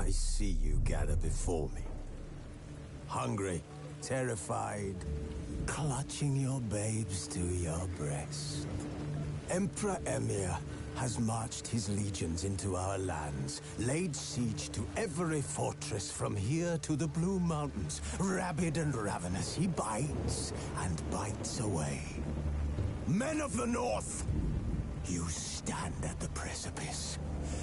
I see you gather before me. Hungry, terrified, clutching your babes to your breast. Emperor Emhyr has marched his legions into our lands, laid siege to every fortress from here to the Blue Mountains. Rabid and ravenous, he bites and bites away. Men of the North, you stand at the precipice.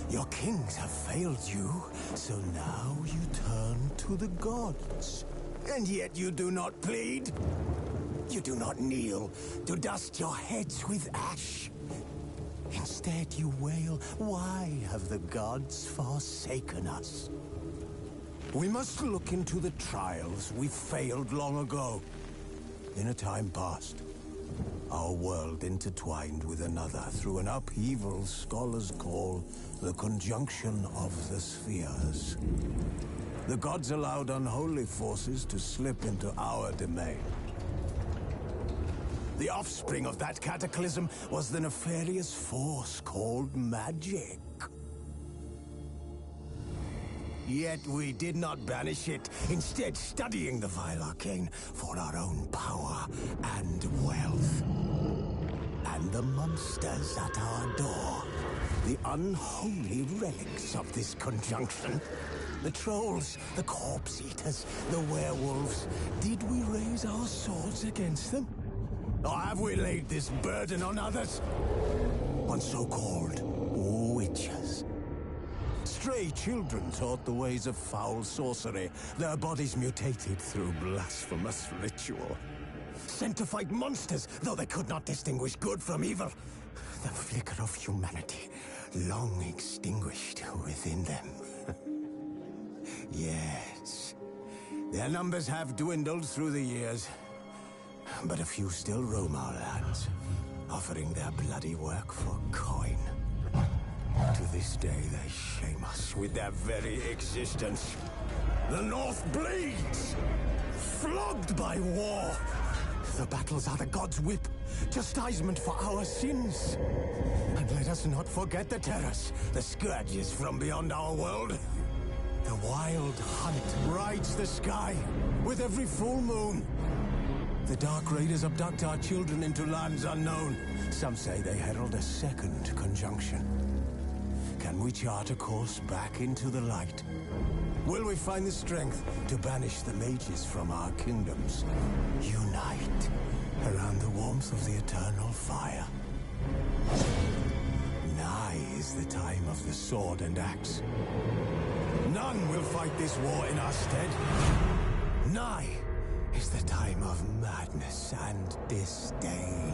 Your kings have failed you, so now you turn to the gods. And yet you do not plead. You do not kneel to dust your heads with ash. Instead you wail, why have the gods forsaken us? We must look into the trials we failed long ago. In a time past, our world intertwined with another through an upheaval scholars call the conjunction of the spheres. The gods allowed unholy forces to slip into our domain. The offspring of that cataclysm was the nefarious force called magic. Yet we did not banish it, instead studying the vile arcane for our own power and wealth. And the monsters at our door, the unholy relics of this conjunction. The trolls, the corpse-eaters, the werewolves. Did we raise our swords against them? Or have we laid this burden on others? On so-called witches. Stray children taught the ways of foul sorcery, their bodies mutated through blasphemous ritual. Sent to fight monsters, though they could not distinguish good from evil. The flicker of humanity, long extinguished within them. Yes, their numbers have dwindled through the years, but a few still roam our lands, offering their bloody work for coin. To this day, they shame us with their very existence. The North bleeds, flogged by war. The battles are the gods' whip, chastisement for our sins. And let us not forget the terrors, the scourges from beyond our world. The wild hunt rides the sky with every full moon. The Dark Raiders abduct our children into lands unknown. Some say they herald a second conjunction. Can we chart a course back into the light? Will we find the strength to banish the mages from our kingdoms? Unite around the warmth of the eternal fire. Nigh is the time of the sword and axe. None will fight this war in our stead. Nigh is the time of madness and disdain.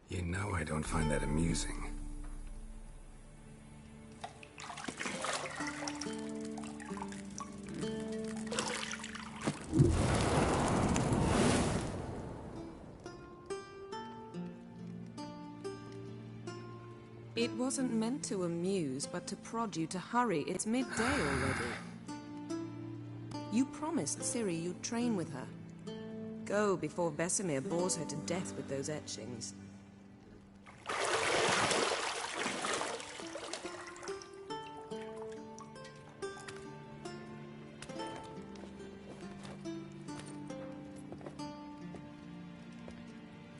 You know I don't find that amusing. It wasn't meant to amuse, but to prod you to hurry. It's midday already. You promised Ciri you'd train with her. Go before Vesemir bores her to death with those etchings.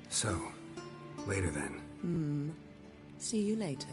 So, later then. See you later.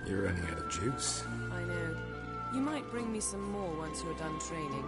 You're running out of juice. I know. You might bring me some more once you're done training.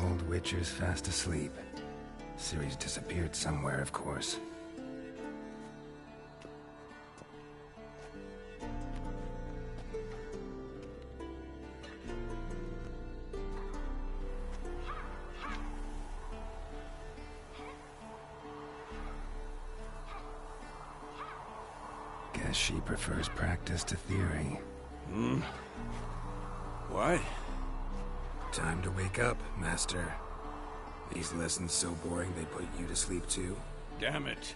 Old Witcher's fast asleep. Ciri's disappeared somewhere, of course. Guess she prefers practice to theory. What? Time to wake up, Master. These lessons so boring they put you to sleep too? Damn it.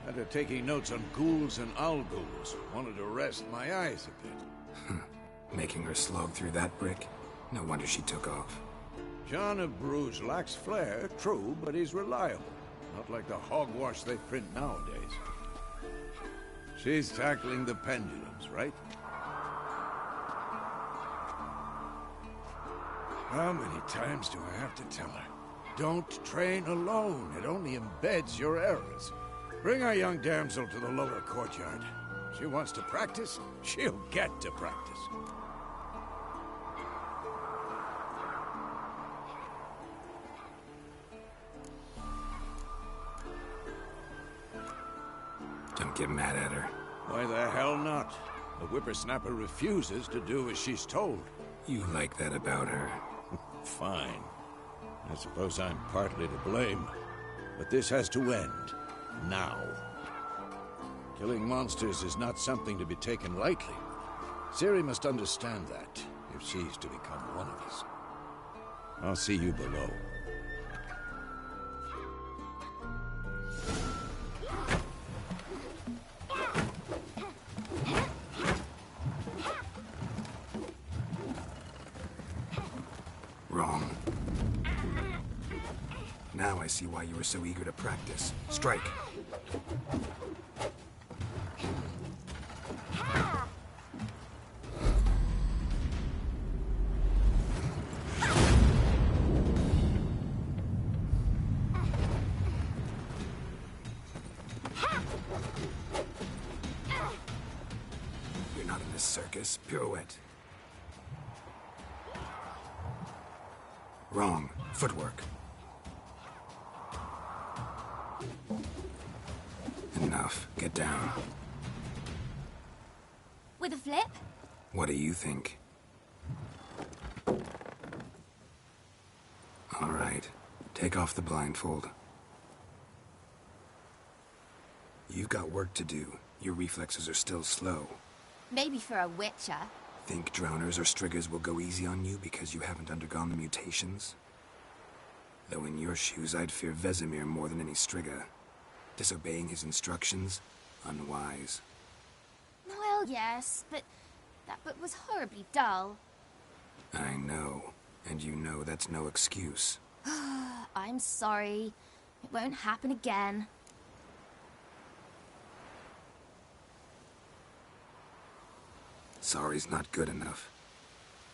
After taking notes on ghouls and owl ghouls, wanted to rest my eyes a bit. Making her slog through that brick? No wonder she took off. John of Bruges lacks flair, true, but he's reliable. Not like the hogwash they print nowadays. She's tackling the pendulums, right? How many times do I have to tell her? Don't train alone. It only embeds your errors. Bring our young damsel to the lower courtyard. She wants to practice, she'll get to practice. Don't get mad at her. Why the hell not? The whippersnapper refuses to do as she's told. You like that about her. Fine. I suppose I'm partly to blame. But this has to end. Now. Killing monsters is not something to be taken lightly. Ciri must understand that, if she's to become one of us. I'll see you below. Wrong. Now I see why you were so eager to practice. Strike. You're not in this circus. Pirouette. Wrong. Footwork. Enough. Get down. With a flip? What do you think? All right. Take off the blindfold. You've got work to do. Your reflexes are still slow. Maybe for a witcher. Think drowners or striggers will go easy on you because you haven't undergone the mutations? Though in your shoes, I'd fear Vesemir more than any strigger. Disobeying his instructions? Unwise. Well, yes, but that book was horribly dull. I know. And you know that's no excuse. I'm sorry. It won't happen again. Sorry's not good enough.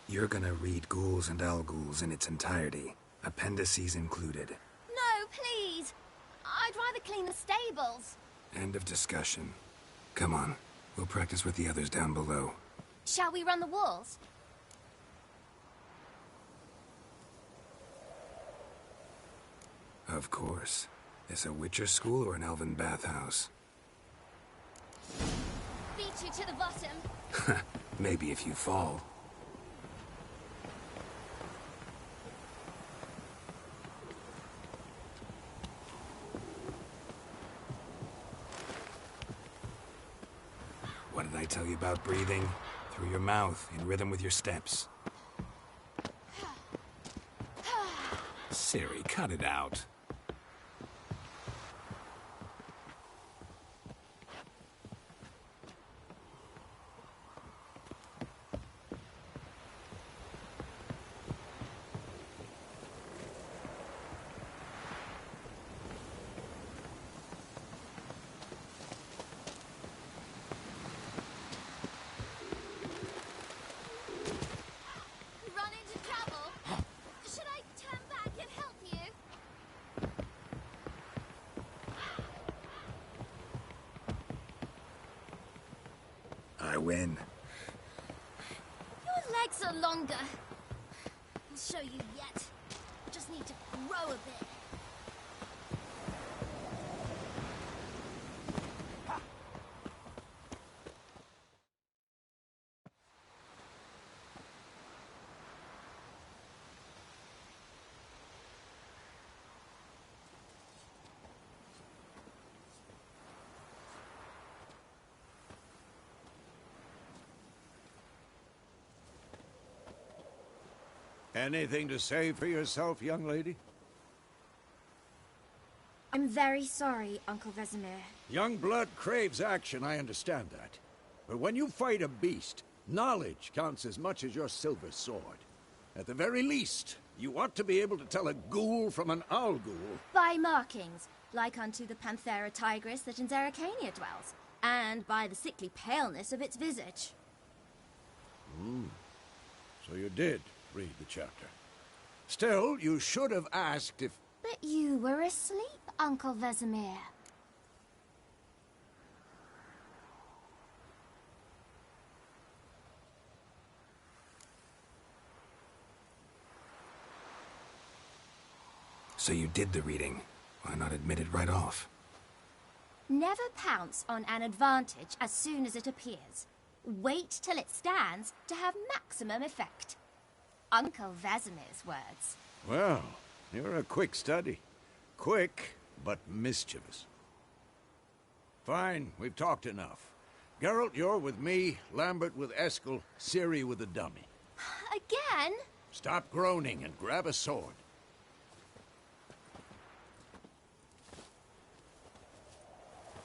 You're gonna read Ghouls and Al-Ghouls in its entirety, appendices included. No, please! I'd rather clean the stables. End of discussion. Come on, we'll practice with the others down below. Shall we run the walls? Of course. This a Witcher school or an elven bathhouse? Beat you to the bottom. Maybe if you fall. What did I tell you about breathing? Through your mouth, in rhythm with your steps. Ciri, cut it out. Run into trouble? Should I turn back and help you? I win. Your legs are longer. I'll show you yet. Just need to grow a bit. Anything to say for yourself, young lady? I'm very sorry, Uncle Vesemir. Young blood craves action, I understand that. But when you fight a beast, knowledge counts as much as your silver sword. At the very least, you ought to be able to tell a ghoul from an owl-ghoul. By markings, like unto the Panthera tigris that in Zerrikania dwells, and by the sickly paleness of its visage. So you did read the chapter. Still, you should have asked if... But you were asleep, Uncle Vesemir. So you did the reading. Why not admit it right off? Never pounce on an advantage as soon as it appears. Wait till it stands to have maximum effect. Uncle Vesemir's words. Well, you're a quick study. Quick, but mischievous. Fine, we've talked enough. Geralt, you're with me, Lambert with Eskel, Ciri with the dummy. Again? Stop groaning and grab a sword.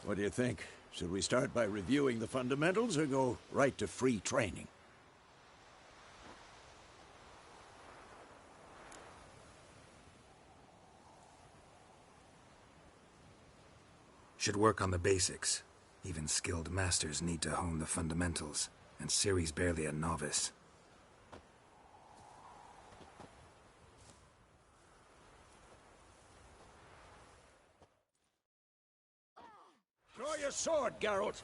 What do you think? Should we start by reviewing the fundamentals or go right to free training? Should work on the basics. Even skilled masters need to hone the fundamentals, and Ciri's barely a novice. Draw your sword, Geralt!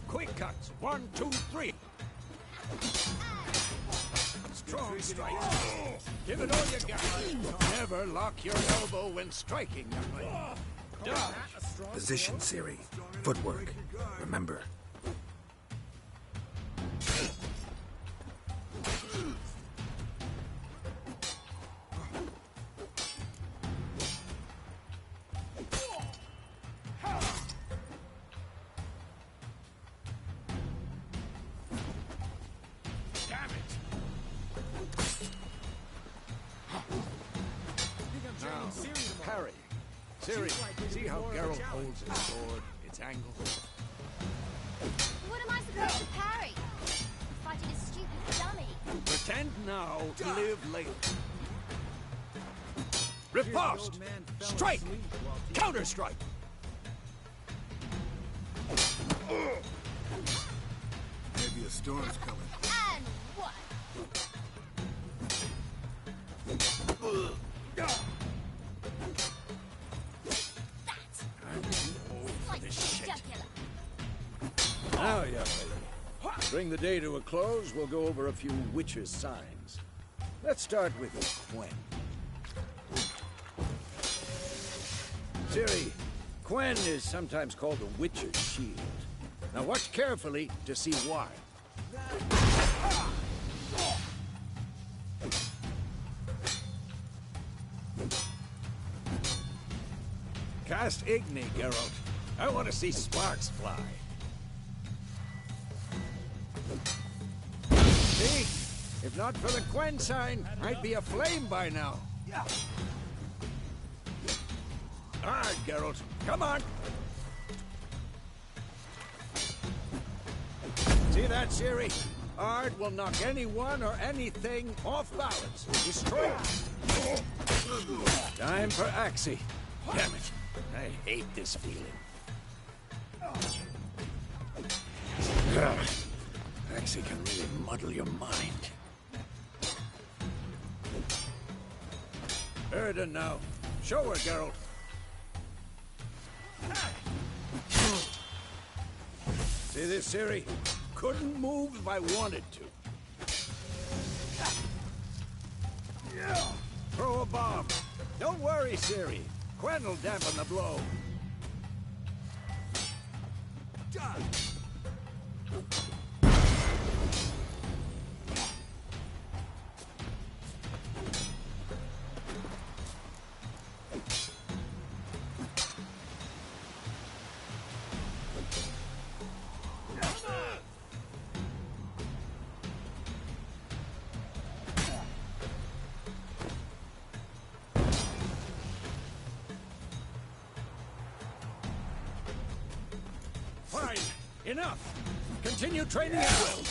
Quick cuts. 1, 2, 3. Strong strike. Give it all you got. Never lock your elbow when striking, young lady. Dodge. Position, Ciri. Footwork. Remember. Parry. Ciri, see how Geralt holds his sword, its angle? What am I supposed to parry? Fighting a stupid dummy. Pretend now, live later. Riposte! Strike! Counter-strike! Maybe a storm's coming. And what? Like jugular. Now, young lady, bring the day to a close, we'll go over a few witches' signs. Let's start with Quen. Ciri, Quen is sometimes called the witch's shield. Now watch carefully to see why. Cast Igni, Geralt. I want to see sparks fly. See? If not for the Quen sign, I'd be aflame by now. All right, Geralt. Come on. See that, Ciri? Ard will knock anyone or anything off balance. Destroy it. Time for Axii. Damn it. I hate this feeling. Axii can really muddle your mind. Erden now. Show her, Geralt. See this, Ciri? Couldn't move if I wanted to. Throw a bomb. Don't worry, Ciri. Quen will dampen the blow. Enough! Continue training at will!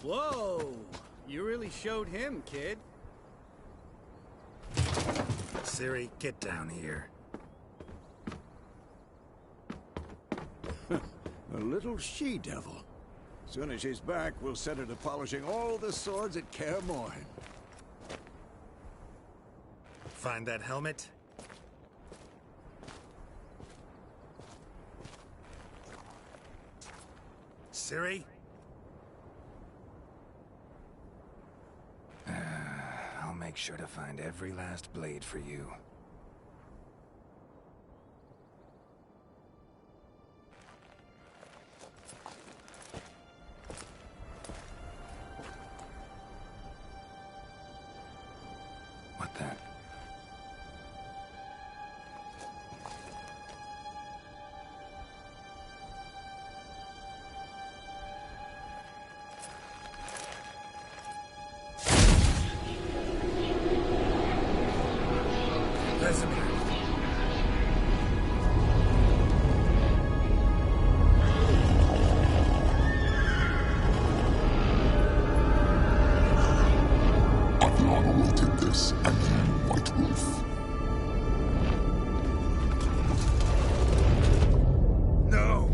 Whoa! You really showed him, kid. Ciri, get down here. A little she-devil. Soon as she's back, we'll set her to polishing all the swords at Kaer Morhen. Find that helmet? Ciri? I'll make sure to find every last blade for you. What the? Vesemir. Athlana will take this, and you, White Wolf. No!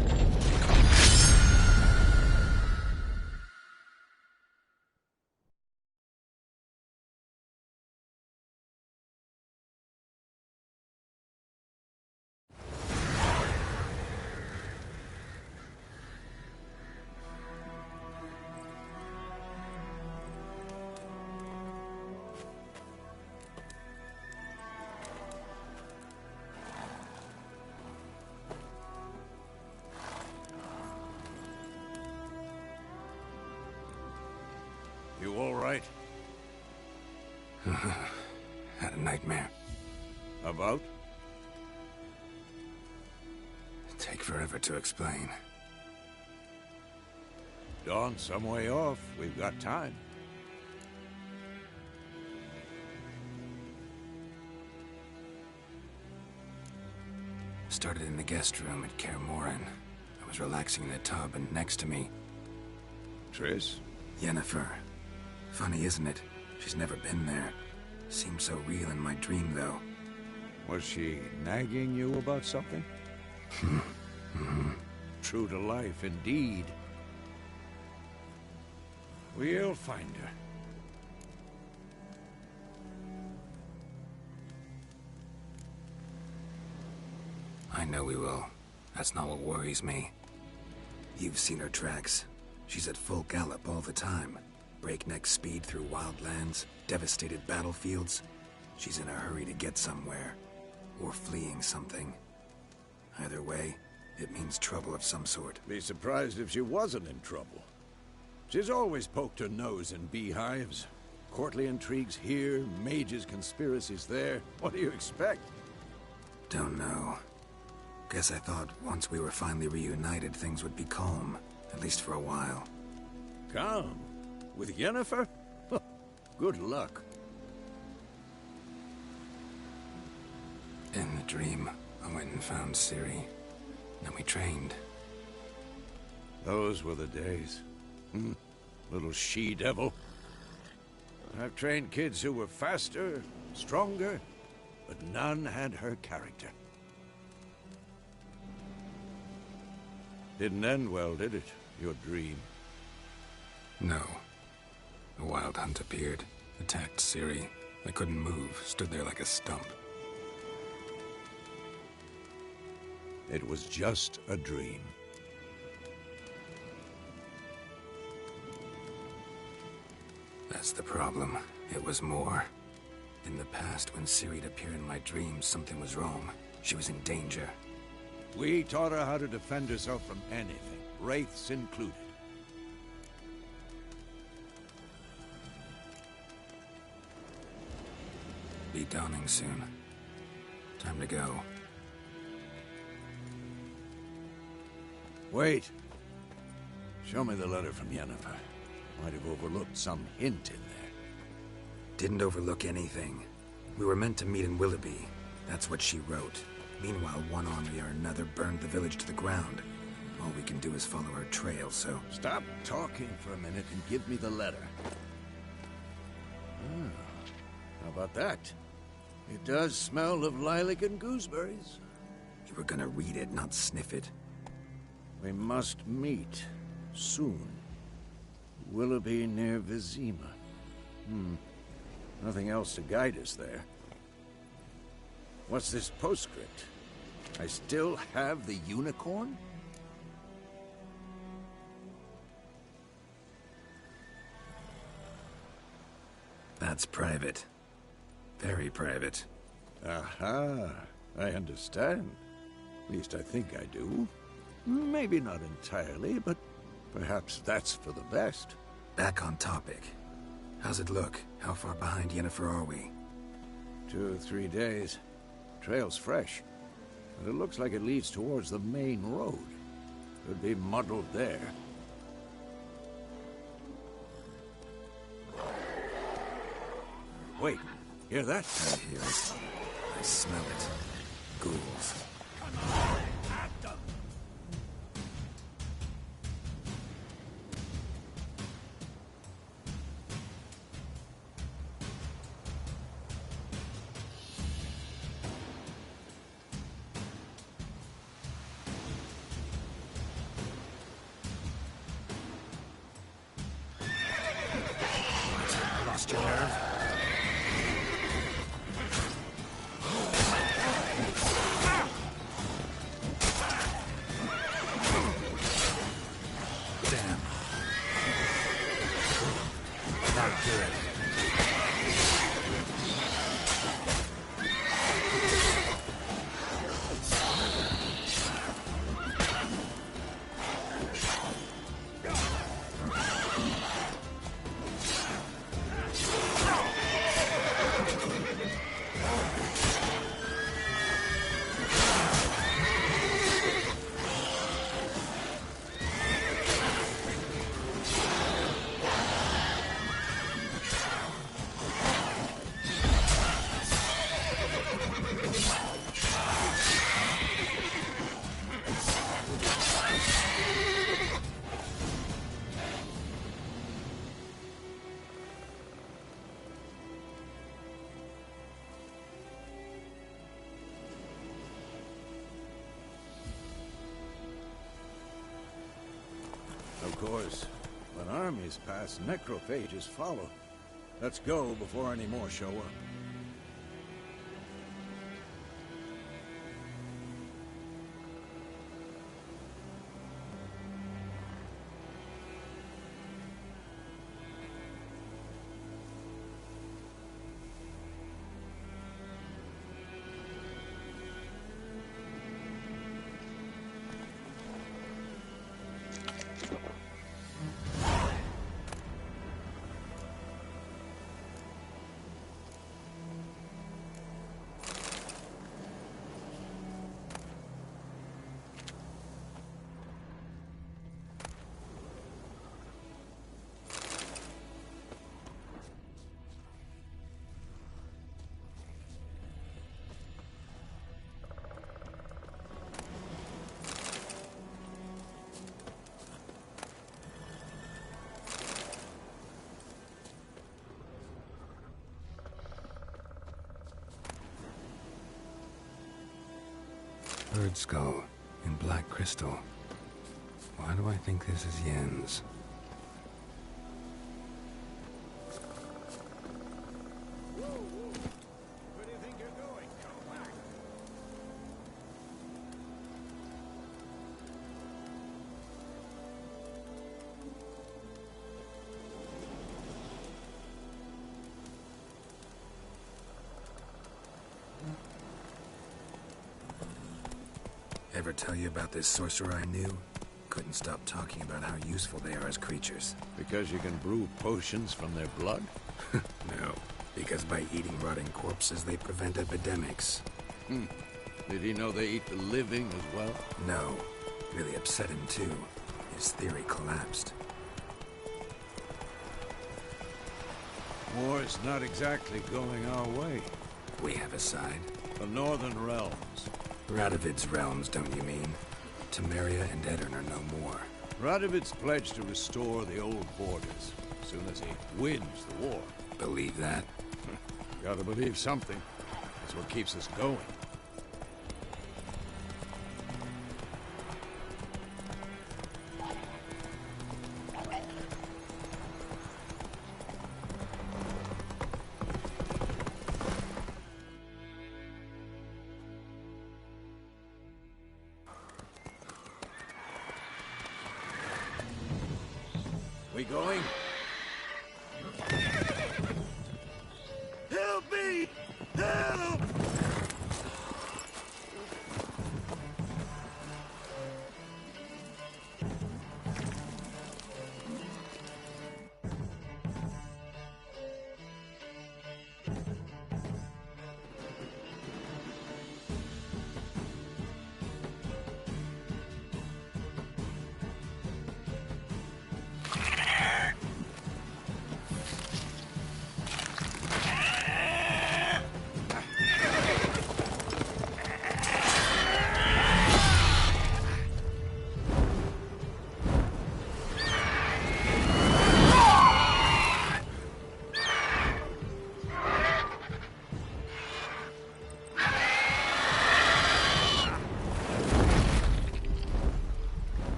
You all right? Had a nightmare. About? Take forever to explain. Dawn's some way off. We've got time. Started in the guest room at Kaer Morhen. I was relaxing in the tub, and next to me, Triss? Yennefer. Funny, isn't it? She's never been there. Seemed so real in my dream, though. Was she nagging you about something? True to life, indeed. We'll find her. I know we will. That's not what worries me. You've seen her tracks. She's at full gallop all the time. Breakneck speed through wild lands, devastated battlefields. She's in a hurry to get somewhere. Or fleeing something. Either way, it means trouble of some sort. Be surprised if she wasn't in trouble. She's always poked her nose in beehives. Courtly intrigues here, mages' conspiracies there. What do you expect? Don't know. Guess I thought once we were finally reunited, things would be calm. At least for a while. Calm? With Yennefer? Good luck. In the dream, I went and found Ciri. Then we trained. Those were the days. Little she-devil. I've trained kids who were faster, stronger, but none had her character. Didn't end well, did it? Your dream? No. A wild hunt appeared, attacked Ciri. I couldn't move, stood there like a stump. It was just a dream. That's the problem. It was more. In the past, when Ciri'd appear in my dreams, something was wrong. She was in danger. We taught her how to defend herself from anything, wraiths included. Be dawning soon. Time to go. Wait. Show me the letter from Yennefer. Might have overlooked some hint in there. Didn't overlook anything. We were meant to meet in Willoughby. That's what she wrote. Meanwhile, one army or another burned the village to the ground. All we can do is follow her trail, so... Stop talking for a minute and give me the letter. How about that? It does smell of lilac and gooseberries. You were gonna read it, not sniff it. We must meet. Soon. Willoughby near Vizima. Nothing else to guide us there. What's this postscript? I still have the unicorn? That's private. Very private. Aha, I understand. At least I think I do. Maybe not entirely, but perhaps that's for the best. Back on topic. How's it look? How far behind Yennefer are we? 2 or 3 days. Trail's fresh. And it looks like it leads towards the main road. Could be muddled there. Wait, hear that? I hear it. I smell it. Ghouls. Lost your nerve? Of course, when armies pass, necrophages follow. Let's go before any more show up. Bird skull in black crystal. Why do I think this is Yen's? Where do you think you're going? Go back! Ever tell you about this sorcerer I knew? Couldn't stop talking about how useful they are as creatures. Because you can brew potions from their blood? No, because by eating rotting corpses, they prevent epidemics. Did he know they eat the living as well? No, really upset him too. His theory collapsed. War's not exactly going our way. We have a side. The Northern Realms. Radovid's realms, don't you mean? Temeria and Edirn are no more. Radovid's pledged to restore the old borders, as soon as he wins the war. Believe that? Gotta believe something. That's what keeps us going. We going? Help me! Help!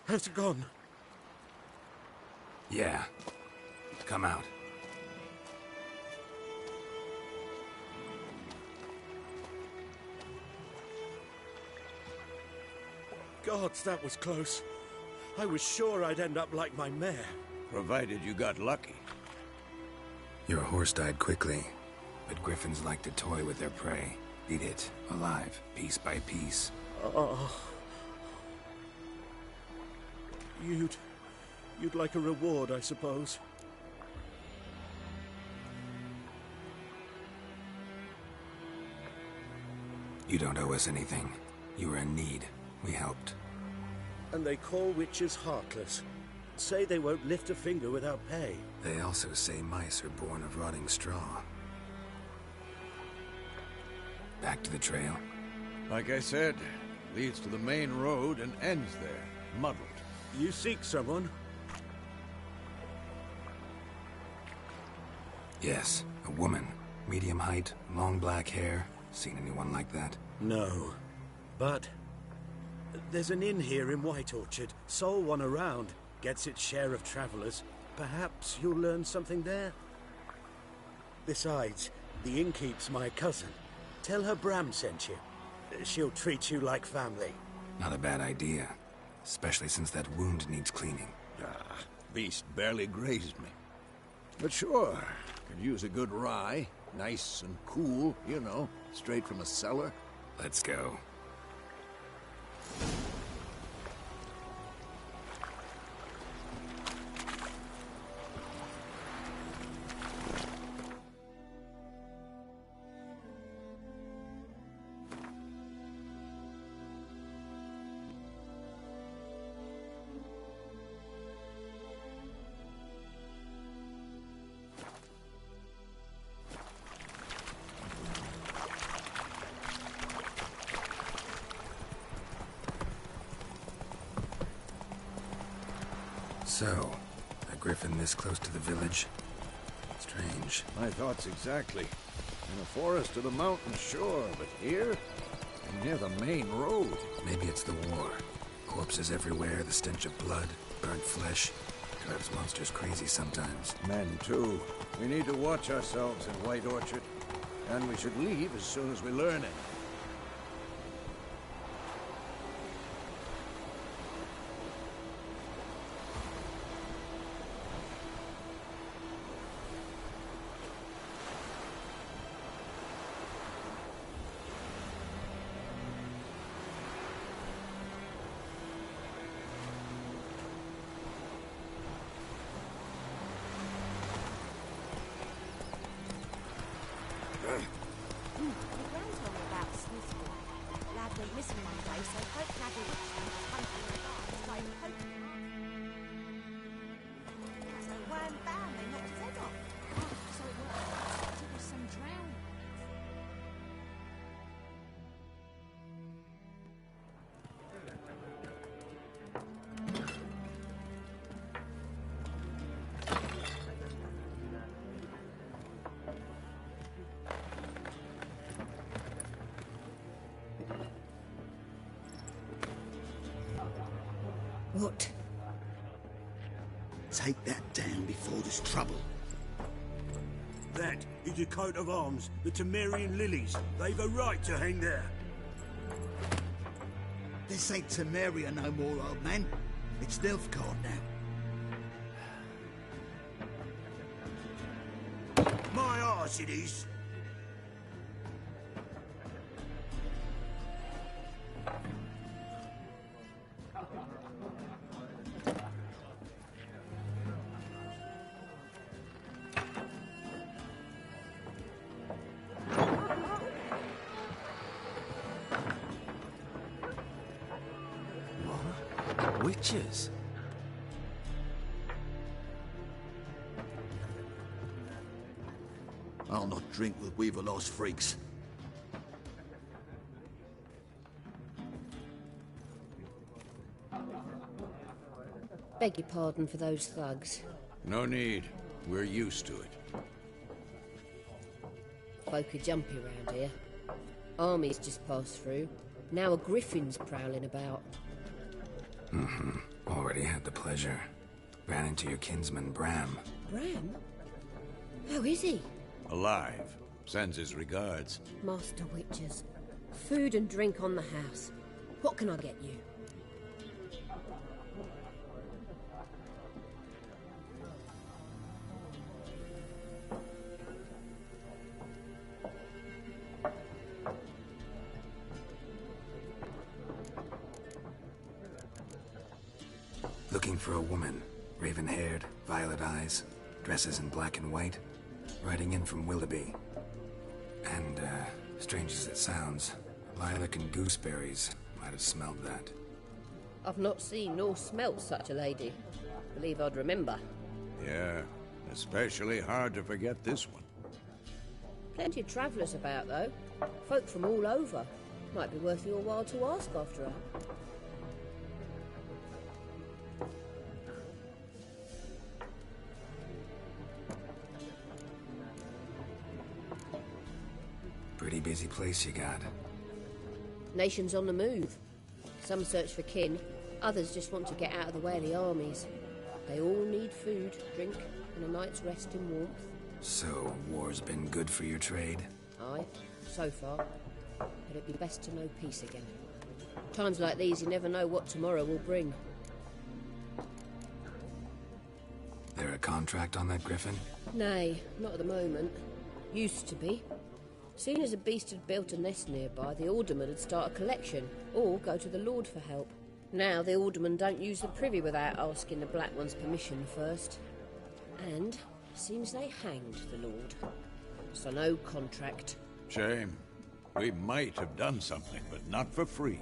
How's it gone? Yeah. Come out. Gods, that was close. I was sure I'd end up like my mare. Provided you got lucky. Your horse died quickly, but griffins like to toy with their prey. Eat it, alive, piece by piece. Oh. You'd like a reward, I suppose. You don't owe us anything. You were in need. We helped. And they call witches heartless. Say they won't lift a finger without pay. They also say mice are born of rotting straw. Back to the trail? Like I said, leads to the main road and ends there, muddled. You seek someone? Yes, a woman. Medium height, long black hair. Seen anyone like that? No. But there's an inn here in White Orchard. Sole one around. Gets its share of travelers. Perhaps you'll learn something there? Besides, the innkeep's my cousin. Tell her Bram sent you. She'll treat you like family. Not a bad idea. Especially since that wound needs cleaning. Ah, beast barely grazed me. But sure, could use a good rye. Nice and cool, you know, straight from a cellar. Let's go. So, a griffin this close to the village? Strange. My thoughts exactly. In a forest to the mountain, sure, but here? Near the main road. Maybe it's the war. Corpses everywhere, the stench of blood, burnt flesh. Drives monsters crazy sometimes. Men, too. We need to watch ourselves in White Orchard. And we should leave as soon as we learn it. went missing one day, so folk can have a witch hunt or hunt in the dark. It's like poking. So wham bam, they knocked his head off. Oh, so it worked. It was some drowning. What? Take that down before there's trouble. That is a coat of arms, the Temerian lilies. They've a right to hang there. This ain't Temeria no more, old man. It's Nilfgaard now. My arse it is. Witches? I'll not drink with Weaverlost freaks. Beg your pardon for those thugs. No need. We're used to it. Folk are jumpy around here. Armies just passed through. Now a griffin's prowling about. Already had the pleasure. Ran into your kinsman, Bram. Bram? How is he? Alive. Sends his regards. Master Witchers. Food and drink on the house. What can I get you? Looking for a woman. Raven-haired, violet eyes, dresses in black and white. Riding in from Willoughby. And, strange as it sounds, lilac and gooseberries might have smelled that. I've not seen nor smelt such a lady. Believe I'd remember. Yeah, especially hard to forget this one. Plenty of travellers about, though. Folk from all over. Might be worth your while to ask after her. Pretty busy place you got. Nations on the move. Some search for kin, others just want to get out of the way of the armies. They all need food, drink, and a night's rest in warmth. So, war's been good for your trade? Aye, so far. But it'd be best to know peace again. Times like these, you never know what tomorrow will bring. There a contract on that griffin? Nay, not at the moment. Used to be. Soon as a beast had built a nest nearby, the alderman would start a collection, or go to the Lord for help. Now the aldermen don't use the privy without asking the Black One's permission first. And seems they hanged the Lord. So no contract. Shame. We might have done something, but not for free.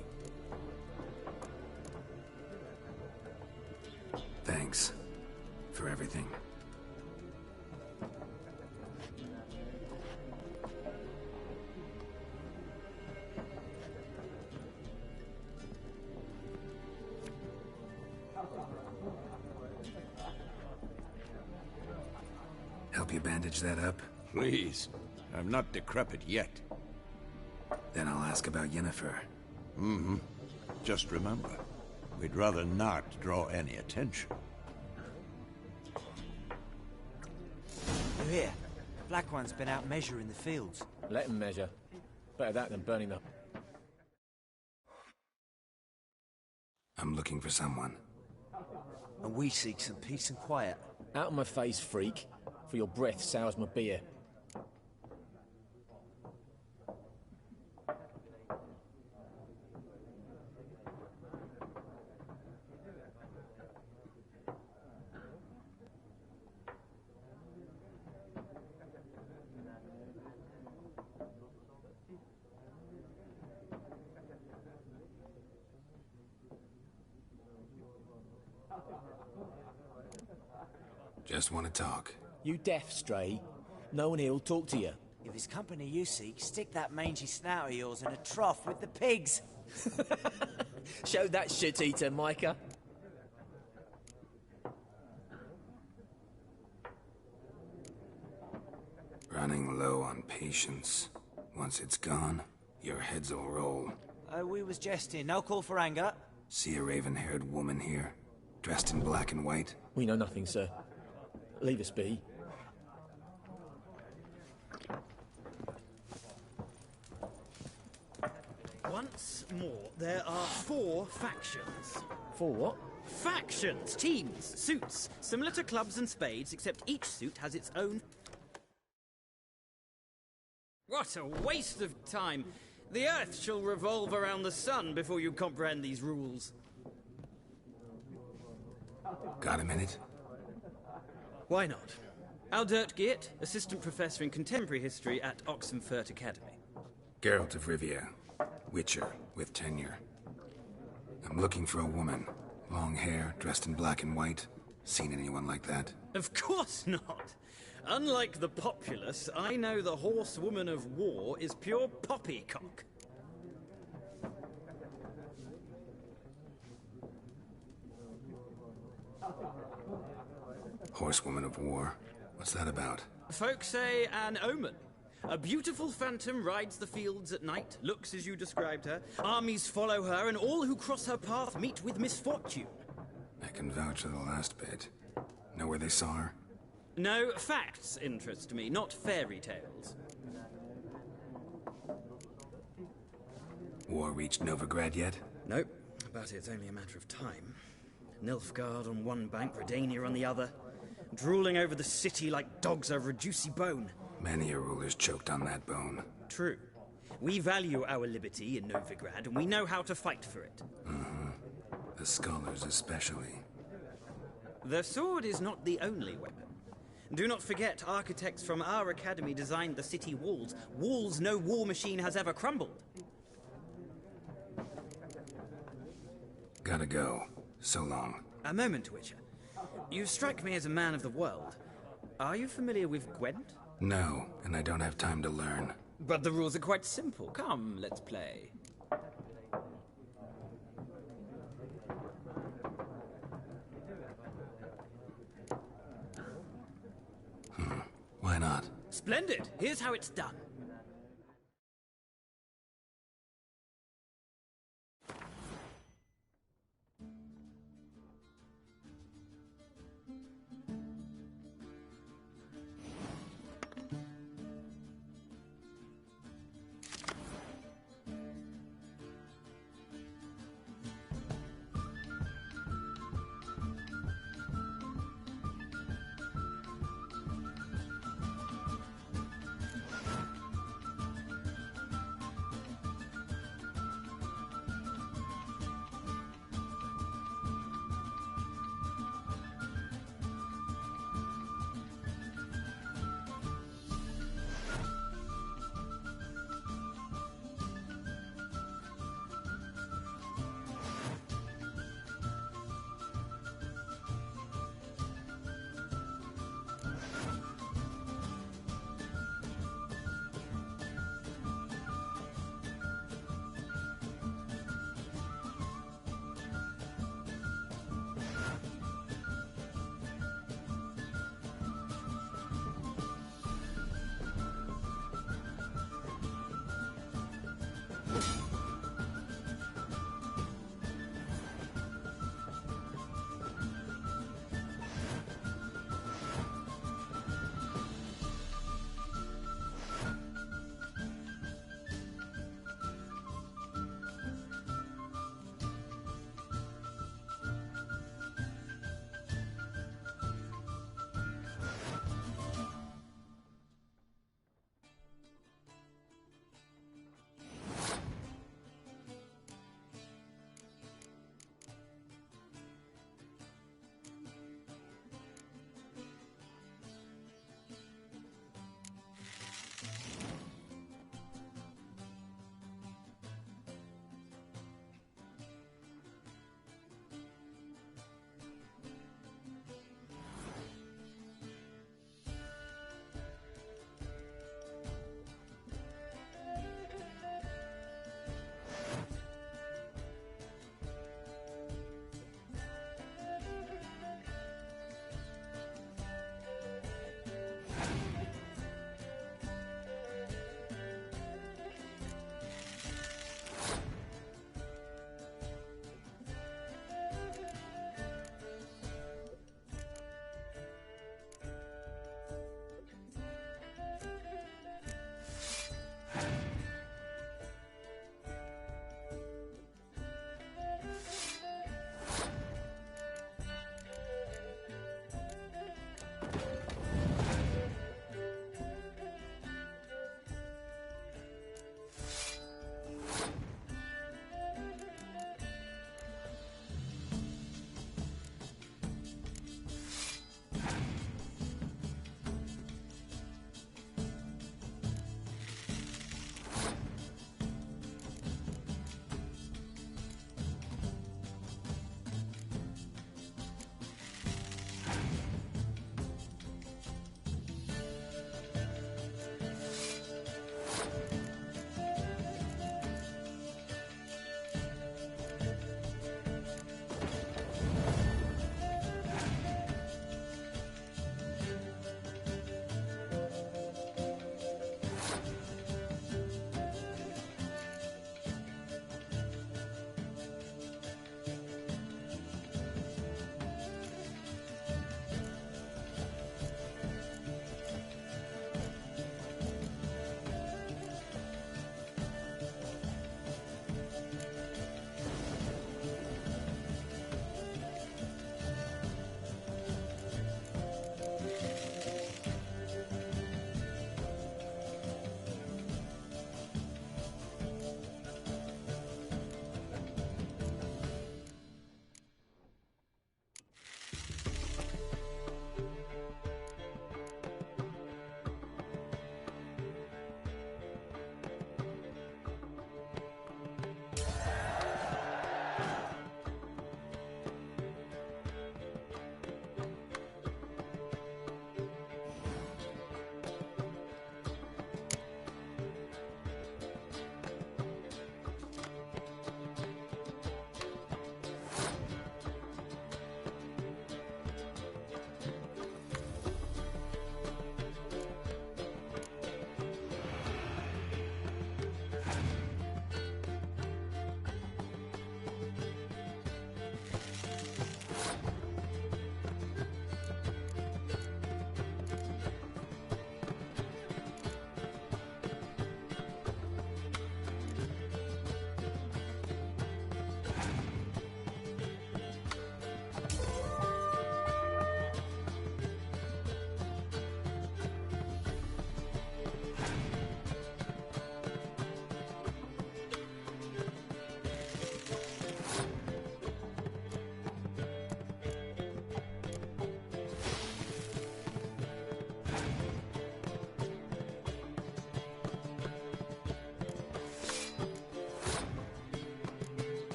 Thanks. For everything. Help you bandage that up? Please. I'm not decrepit yet. Then I'll ask about Yennefer. Just remember, we'd rather not draw any attention. You hear? Black One's been out measuring the fields. Let him measure. Better that than burning the... I'm looking for someone. And we seek some peace and quiet. Out of my face, freak. For your breath sours my beer. Just want to talk. You deaf, Stray? No one here will talk to you. If it's company you seek, stick that mangy snout of yours in a trough with the pigs. Show that shit-eater, Micah. Running low on patience. Once it's gone, your heads will roll. We was jesting. No call for anger. See a raven-haired woman here, dressed in black and white? We know nothing, sir. Leave us be. Once more, there are 4 factions. 4 what? Factions! Teams! Suits! Similar to clubs and spades, except each suit has its own... What a waste of time! The Earth shall revolve around the sun before you comprehend these rules. Got a minute? Why not? Aldert Geert, Assistant Professor in Contemporary History at Oxenfurt Academy. Geralt of Rivia. Witcher, with tenure. I'm looking for a woman. Long hair, dressed in black and white. Seen anyone like that? Of course not! Unlike the populace, I know the horsewoman of war is pure poppycock. Horsewoman of war? What's that about? Folks say an omen. A beautiful phantom rides the fields at night, looks as you described her. Armies follow her, and all who cross her path meet with misfortune. I can vouch for the last bit. Know where they saw her? No, facts interest me, not fairy tales. War reached Novigrad yet? Nope, but it's only a matter of time. Nilfgaard on one bank, Redania on the other. Drooling over the city like dogs over a juicy bone. Many a ruler's choked on that bone. True. We value our liberty in Novigrad, and we know how to fight for it. The scholars especially. The sword is not the only weapon. Do not forget, architects from our academy designed the city walls. Walls no war machine has ever crumbled. Gotta go. So long. A moment, Witcher. You strike me as a man of the world. Are you familiar with Gwent? No, and I don't have time to learn. But the rules are quite simple. Come, let's play. Why not? Splendid! Here's how it's done.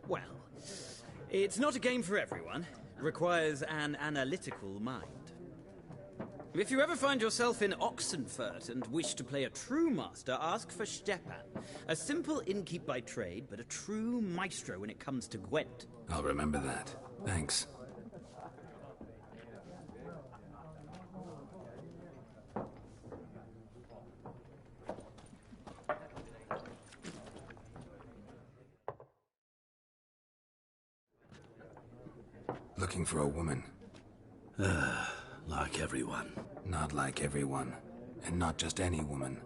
Well, it's not a game for everyone. It requires an analytical mind. If you ever find yourself in Oxenfurt and wish to play a true master, ask for Stepan. A simple innkeep by trade, but a true maestro when it comes to Gwent. I'll remember that. Thanks. Looking for a woman. Like everyone. Not like everyone. And not just any woman.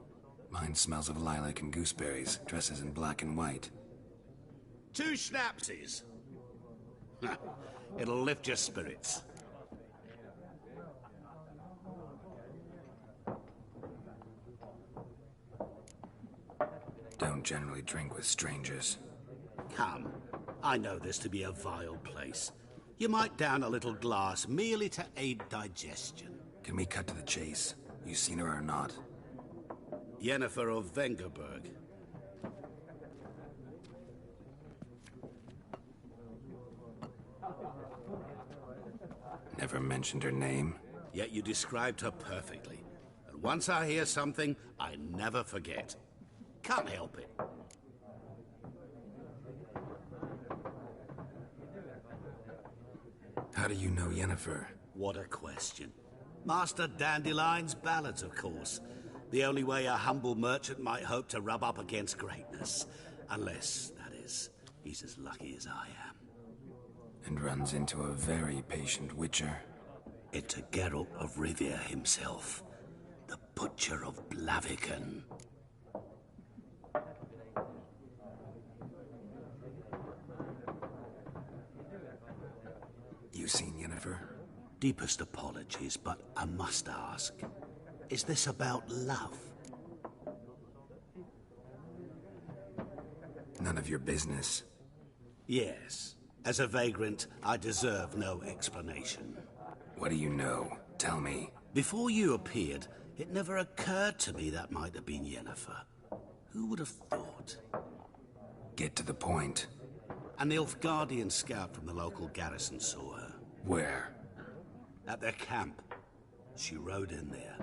Mine smells of lilac and gooseberries, dresses in black and white. 2 schnapsies. It'll lift your spirits. Don't generally drink with strangers. Come. I know this to be a vile place. You might down a little glass merely to aid digestion. Can we cut to the chase? You seen her or not? Yennefer of Vengerberg. Never mentioned her name. Yet you described her perfectly. And once I hear something, I never forget. Can't help it. How do you know Yennefer? What a question. Master Dandelion's ballads, of course. The only way a humble merchant might hope to rub up against greatness. Unless, that is, he's as lucky as I am. And runs into a very patient witcher. Into Geralt of Rivia himself. The Butcher of Blaviken. You seen Yennefer? Deepest apologies, but I must ask. Is this about love? None of your business. Yes. As a vagrant, I deserve no explanation. What do you know? Tell me. Before you appeared, it never occurred to me that might have been Yennefer. Who would have thought? Get to the point. A Nilfgaardian scout from the local garrison saw her. Where? At their camp. She rode in there.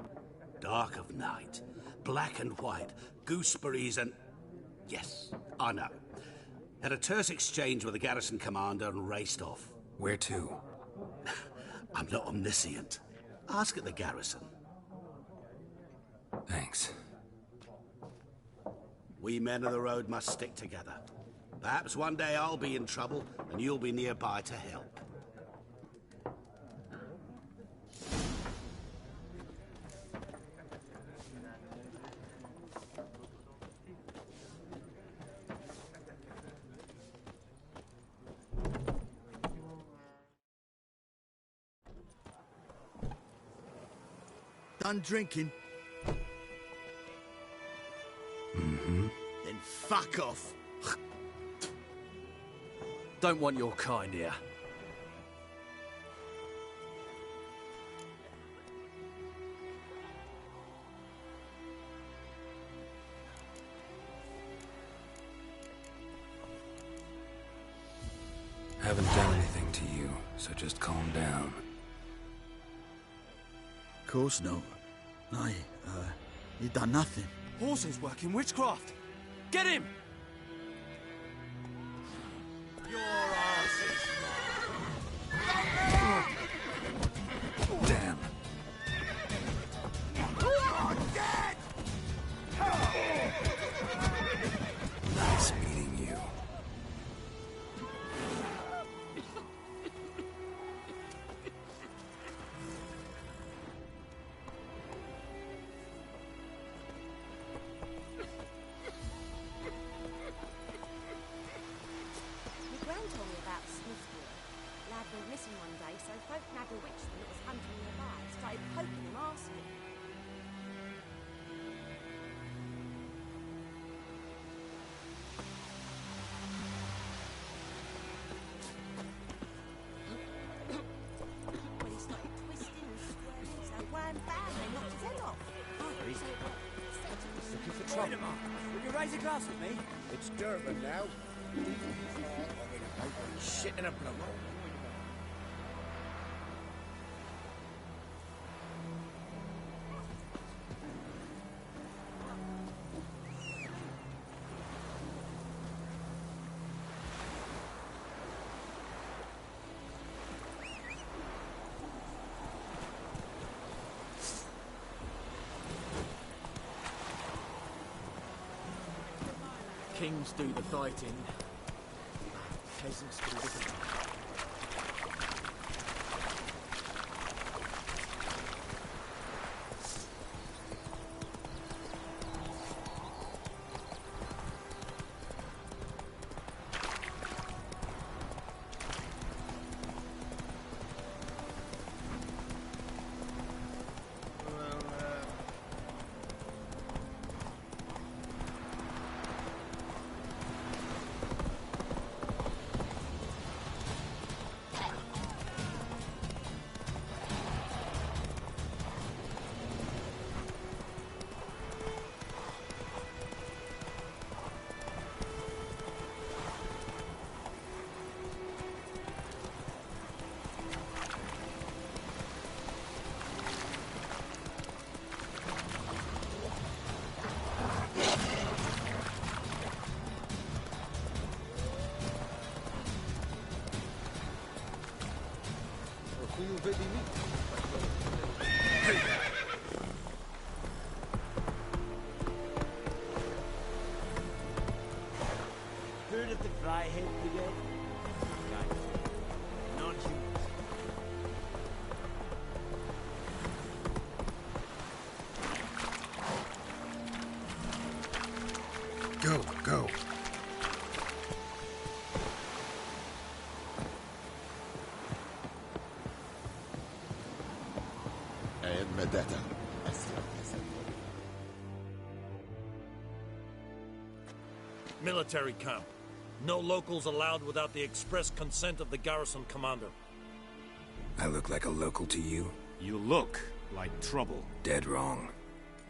Dark of night. Black and white. Gooseberries and... Yes, I know. Had a terse exchange with the garrison commander and raced off. Where to? I'm not omniscient. Ask at the garrison. Thanks. We men of the road must stick together. Perhaps one day I'll be in trouble and you'll be nearby to help. Done drinking? Mm-hmm. Then fuck off. Don't want your kind here. Haven't done anything to you, so just calm down. Of course not. You done nothing. Horses working witchcraft. Get him! Your ass is Damn. dead! Nice meeting you. My gran told me about Smithfield. Lad went missing one day, so folk nabbed a witchman that was hunting nearby. Started poking him, asking. When he started twisting and squirming, so wham bam, they knocked his head off. Looking for trouble. Will you raise a glass with me? It's Durban now. Shit in a blower. Kings do the fighting. Peasants do the fighting. Heard of the Flyhead Brigade? Non-humans. Go. Military camp. No locals allowed without the express consent of the garrison commander. I look like a local to you? You look like trouble. Dead wrong.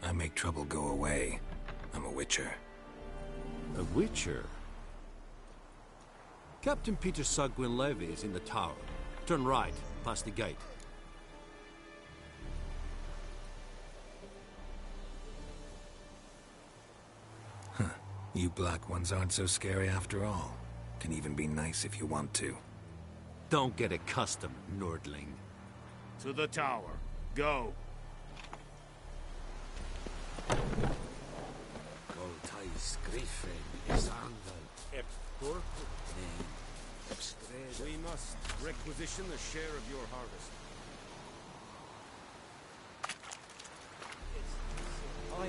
I make trouble go away. I'm a witcher. A witcher? Captain Peter Sagwin Levy is in the tower. Turn right, past the gate. You black ones aren't so scary after all. Can even be nice if you want to. Don't get accustomed, Nordling. To the tower. Go. We must requisition a share of your harvest. I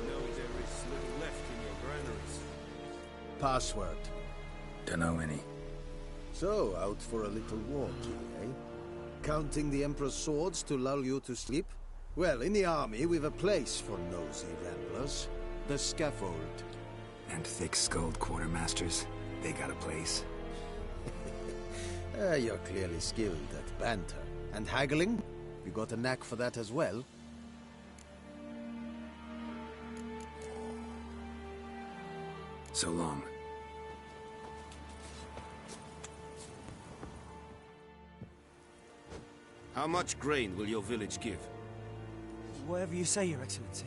know there is little left in your granaries. Password. Dunno any. So, out for a little walk, eh? Counting the Emperor's swords to lull you to sleep? Well, in the army, we've a place for nosy ramblers. The scaffold. And thick-skulled quartermasters? They got a place? You're clearly skilled at banter. And haggling? You got a knack for that as well? So long. How much grain will your village give? Whatever you say, Your Excellency.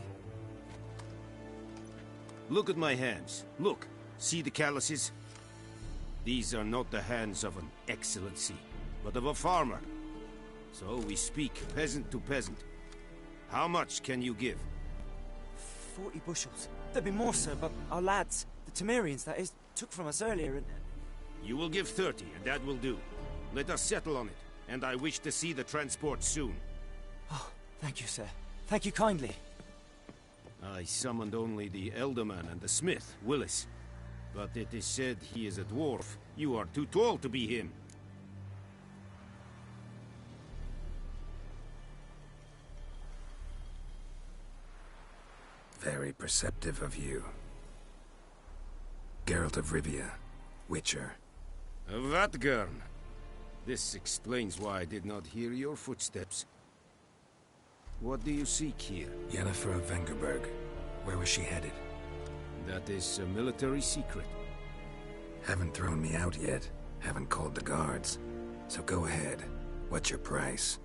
Look at my hands. Look. See the calluses? These are not the hands of an excellency, but of a farmer. So we speak peasant to peasant. How much can you give? 40 bushels. There'd be more, sir, but our lads, the Temerians, that is, took from us earlier and... You will give 30, and that will do. Let us settle on it, and I wish to see the transport soon. Oh, thank you, sir. Thank you kindly. I summoned only the Elderman and the smith, Willis. But it is said he is a dwarf. You are too tall to be him. Very perceptive of you. Geralt of Rivia, Witcher. Vatgern. This explains why I did not hear your footsteps. What do you seek here? Yennefer of Vengerberg. Where was she headed? That is a military secret. Haven't thrown me out yet. Haven't called the guards. So go ahead. What's your price?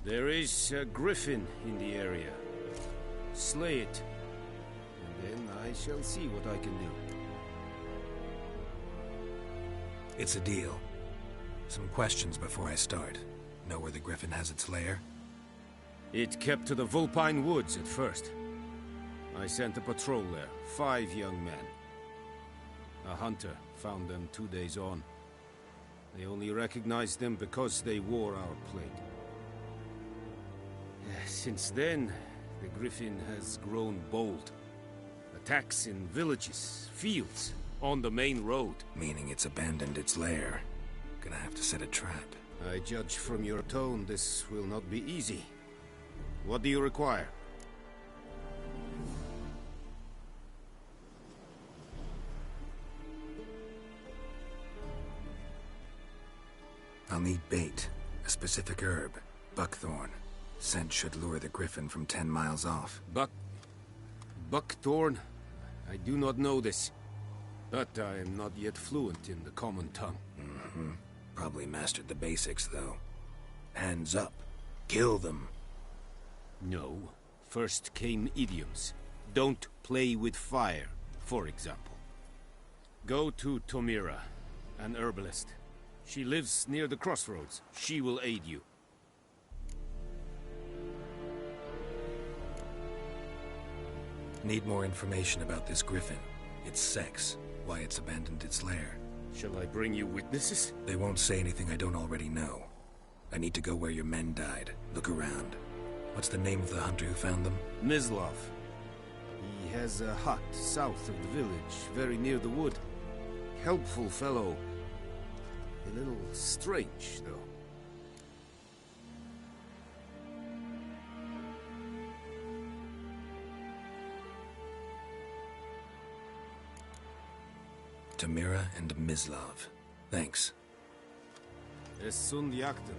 There is a griffin in the area. Slay it, and then I shall see what I can do. It's a deal. Some questions before I start. Know where the griffin has its lair? It kept to the Vulpine Woods at first. I sent a patrol there, 5 young men. A hunter found them 2 days on. They only recognized them because they wore our plate. Since then, the griffin has grown bold. Attacks in villages, fields, on the main road. Meaning it's abandoned its lair. Gonna have to set a trap. I judge from your tone this will not be easy. What do you require? I'll need bait, a specific herb, buckthorn. Scent should lure the griffin from 10 miles off. Buckthorn? I do not know this. But I am not yet fluent in the common tongue. Mm-hmm. Probably mastered the basics, though. Hands up. Kill them. No. First came idioms. Don't play with fire, for example. Go to Tomira, an herbalist. She lives near the crossroads. She will aid you. Need more information about this griffin. Its sex, why it's abandoned its lair. Shall I bring you witnesses? They won't say anything I don't already know. I need to go where your men died. Look around. What's the name of the hunter who found them? Mislav. He has a hut south of the village, very near the wood. Helpful fellow. A little strange, though. Tomira and Mislav. Thanks. Es sunt Jagden.